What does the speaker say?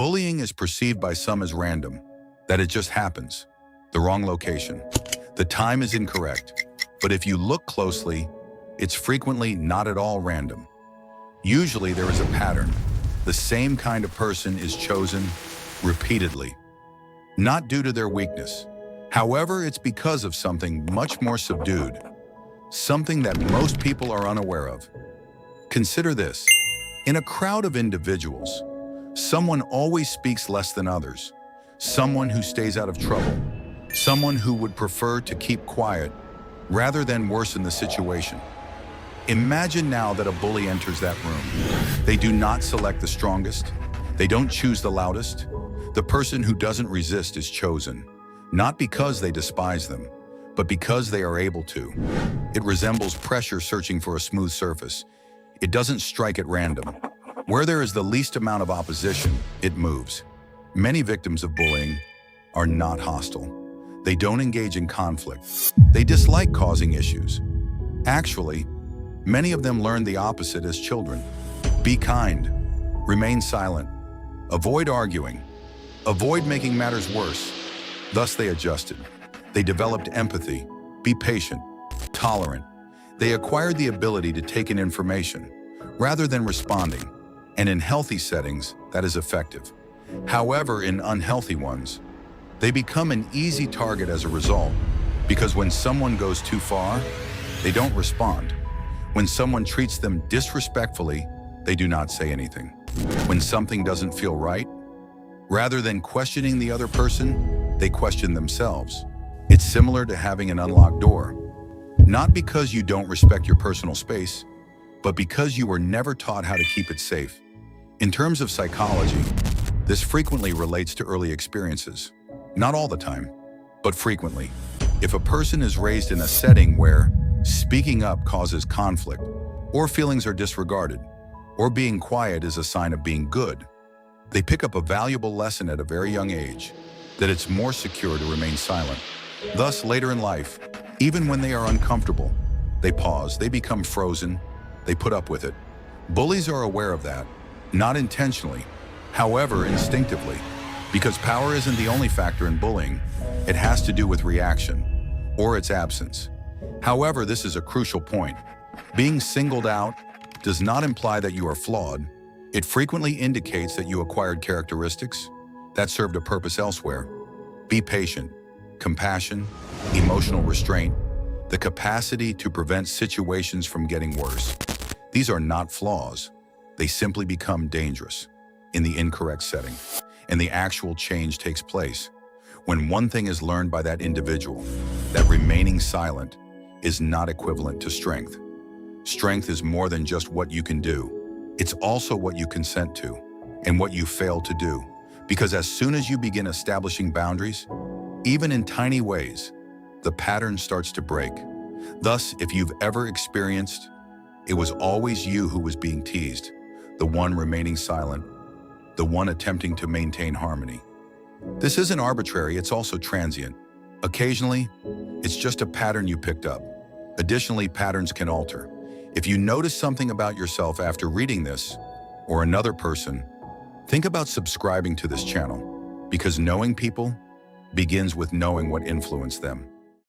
Bullying is perceived by some as random, that it just happens. The wrong location. The time is incorrect. But if you look closely, it's frequently not at all random. Usually there is a pattern. The same kind of person is chosen repeatedly. Not due to their weakness. However, it's because of something much more subdued. Something that most people are unaware of. Consider this. In a crowd of individuals, someone always speaks less than others. Someone who stays out of trouble. Someone who would prefer to keep quiet rather than worsen the situation. Imagine now that a bully enters that room. They do not select the strongest. They don't choose the loudest. The person who doesn't resist is chosen, not because they despise them, but because they are able to. It resembles pressure searching for a smooth surface. It doesn't strike at random. Where there is the least amount of opposition, it moves. Many victims of bullying are not hostile. They don't engage in conflict. They dislike causing issues. Actually, many of them learned the opposite as children. Be kind. Remain silent. Avoid arguing. Avoid making matters worse. Thus they adjusted. They developed empathy. Be patient. Tolerant. They acquired the ability to take in information rather than responding. And in healthy settings, that is effective. However, in unhealthy ones, they become an easy target as a result, because when someone goes too far, they don't respond. When someone treats them disrespectfully, they do not say anything. When something doesn't feel right, rather than questioning the other person, they question themselves. It's similar to having an unlocked door. Not because you don't respect your personal space, but because you were never taught how to keep it safe. In terms of psychology, this frequently relates to early experiences. Not all the time, but frequently. If a person is raised in a setting where speaking up causes conflict, or feelings are disregarded, or being quiet is a sign of being good, they pick up a valuable lesson at a very young age, that it's more secure to remain silent. Thus, later in life, even when they are uncomfortable, they pause, they become frozen, they put up with it. Bullies are aware of that, not intentionally, however instinctively, because power isn't the only factor in bullying. It has to do with reaction, or its absence. However, this is a crucial point. Being singled out does not imply that you are flawed. It frequently indicates that you acquired characteristics that served a purpose elsewhere. Be patient, compassion, emotional restraint, the capacity to prevent situations from getting worse. These are not flaws. They simply become dangerous in the incorrect setting, and the actual change takes place when one thing is learned by that individual, that remaining silent is not equivalent to strength. Strength is more than just what you can do. It's also what you consent to and what you fail to do. Because as soon as you begin establishing boundaries, even in tiny ways, the pattern starts to break. Thus, if you've ever experienced, it was always you who was being teased, the one remaining silent, the one attempting to maintain harmony. This isn't arbitrary, it's also transient. Occasionally, it's just a pattern you picked up. Additionally, patterns can alter. If you notice something about yourself after reading this, or another person, think about subscribing to this channel, because knowing people begins with knowing what influenced them.